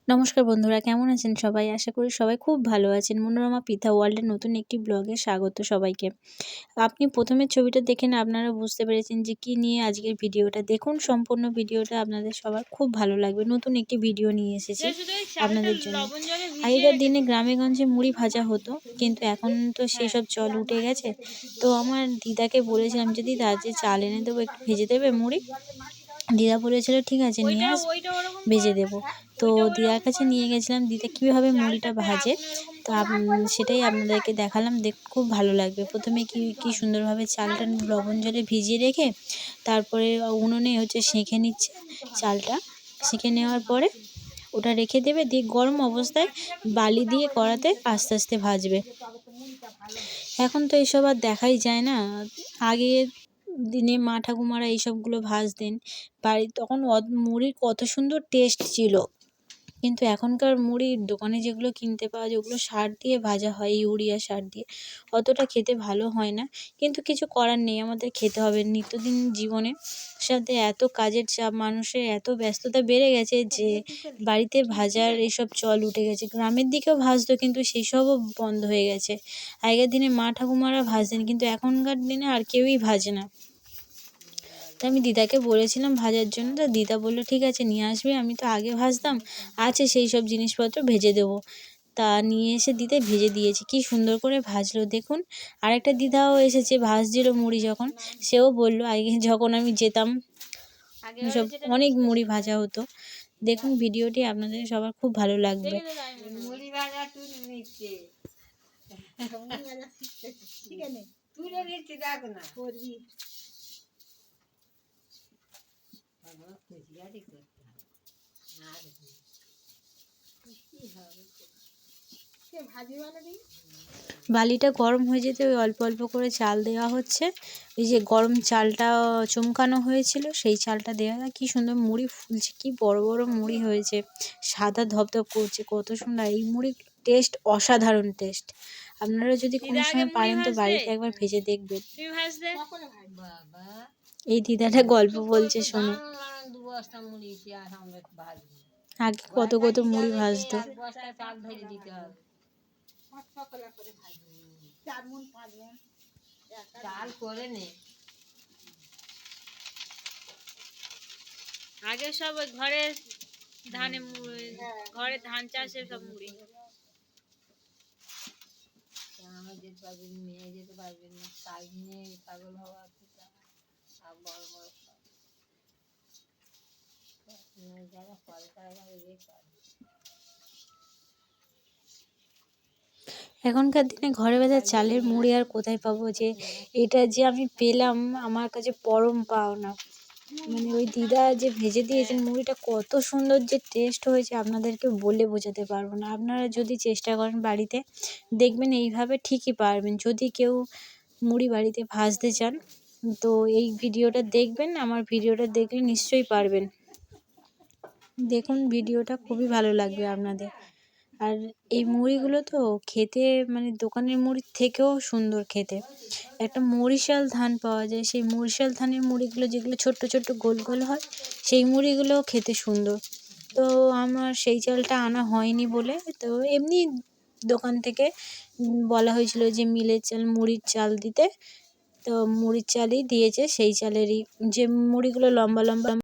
নমস্কার বন্ধুরা, কেমন আছেন সবাই? আশা করি সবাই খুব ভালো আছেন। মনোরমা পিঠা ওয়ার্ল্ডের নতুন একটি ব্লগে স্বাগত সবাইকে। আপনি প্রথমের ছবিটা দেখে না আপনারা বুঝতে পেরেছেন যে কী নিয়ে আজকের ভিডিওটা। দেখুন সম্পূর্ণ ভিডিওটা, আপনাদের সবার খুব ভালো লাগবে। নতুন একটি ভিডিও নিয়ে এসেছি আপনাদের জন্য। আগেকার দিনে গ্রামে-গঞ্জে মুড়ি ভাজা হতো, কিন্তু এখন তো সেসব চল উঠে গেছে। তো আমার দিদাকে বলেছিলাম যে, "দিদা যে চাল এনে দেবো, একটু ভেজে দেবে মুড়ি?" দিদা বলেছিল, "ঠিক আছে নিয়ে আস, ভেজে দেবো।" তো দিদার কাছে নিয়ে গেছিলাম, দিদা কীভাবে মুড়িটা ভাজে তো সেটাই আপনাদেরকে দেখালাম। খুব ভালো লাগবে। প্রথমে কি সুন্দরভাবে চালটা লবণ জলে ভিজিয়ে রেখে তারপরে উনুনে সেঁকে নিচ্ছে চালটা। সেঁকে নেওয়ার পরে ওটা রেখে দেবে, দিয়ে গরম অবস্থায় বালি দিয়ে কড়াতে আস্তে আস্তে ভাজবে। এখন তো এসব আর দেখাই যায় না। আগের দিনে মা ঠাকুমারা এইসবগুলো ভাজতেন বাড়ি, তখন মুড়ির কত সুন্দর টেস্ট ছিল। কিন্তু এখনকার মুড়ির দোকানে যেগুলো কিনতে পাওয়া যায় ওগুলো সার দিয়ে ভাজা হয়, ইউরিয়া সার দিয়ে, অতটা খেতে ভালো হয় না। কিন্তু কিছু করার নেই, আমাদের খেতে হবে। নিত্যদিন জীবনে সাথে এত কাজের চাপ, মানুষের এত ব্যস্ততা বেড়ে গেছে যে বাড়িতে ভাজার এইসব চল উঠে গেছে। গ্রামের দিকেও ভাজতো, কিন্তু সেই সবও বন্ধ হয়ে গেছে। আগের দিনে মা ঠাকুমারা ভাজতেন, কিন্তু এখনকার দিনে আর কেউই ভাজে না। তো আমি দিদাকে বলেছিলাম ভাজার জন্য, তো দিদা বললো ঠিক আছে নিয়ে আসবে। আমি তো আগে ভাজতাম, আছে সেই সব জিনিসপত্র, ভেজে দেবো। তা নিয়ে এসে দিদা ভেজে দিয়েছে, কি সুন্দর করে ভাজলো দেখুন। আরেকটা দিদাও এসেছে, ভাজছিল মুড়ি যখন, সেও বলল আগে যখন আমি যেতাম সব অনেক মুড়ি ভাজা হতো। দেখুন ভিডিওটি, আপনাদের সবার খুব ভালো লাগবে। বালিটা গরম হয়ে যেতে ওই অল্প অল্প করে চাল দেওয়া হচ্ছে। এই যে গরম চালটা চমকানো হয়েছিল, সেই চালটা দেওয়া হয়। কী সুন্দর মুড়ি ফুলছে, কি বড় বড় মুড়ি হয়েছে, সাদা ধপধপ করছে, কত সুন্দর। এই মুড়ির টেস্ট অসাধারণ টেস্ট। আপনারা যদি কোনো সময় পারেন তো বাড়িতে একবার ভেজে দেখবেন। এই দিদাটা গল্প বলছে শুনুন। আগে কত কত মুড়ি ভাজতো। আগে সব ঘরে ঘরে ধান চাষে সব মুড়ি। আমার যেতে পারবেন, মেয়ে যেতে পারবেন না, কাজ নিয়ে পাগল হওয়া বড় বড় যারা এখনকার দিনে ঘরে ভাজা চালের মুড়ি আর কোথায় পাবো, যে এটা যে আমি পেলাম আমার কাছে পরম পাওনা। মানে ওই দিদা যে ভেজে দিয়েছেন মুড়িটা, কত সুন্দর যে টেস্ট হয়েছে আপনাদেরকে বলে বোঝাতে পারবো না। আপনারা যদি চেষ্টা করেন বাড়িতে, দেখবেন এইভাবে ঠিকই পারবেন। যদি কেউ মুড়ি বাড়িতে ভাজতে চান তো এই ভিডিওটা দেখবেন, আমার ভিডিওটা দেখলে নিশ্চয়ই পারবেন। দেখুন ভিডিওটা, খুবই ভালো লাগবে আপনাদের। আর এই মুড়িগুলো তো খেতে মানে দোকানের মুড়ির থেকেও সুন্দর খেতে। একটা মরিশাল ধান পাওয়া যায়, সেই মরিশাল ধানের মুড়িগুলো যেগুলো ছোট্ট ছোট্ট গোল গোল হয়, সেই মুড়িগুলোও খেতে সুন্দর। তো আমার সেই চালটা আনা হয়নি বলে, তো এমনি দোকান থেকে বলা হয়েছিল যে মিলের চাল, মুড়ির চাল দিতে। তো মুড়ির চালই দিয়েছে, সেই চালেরই যে মুড়িগুলো লম্বা লম্বা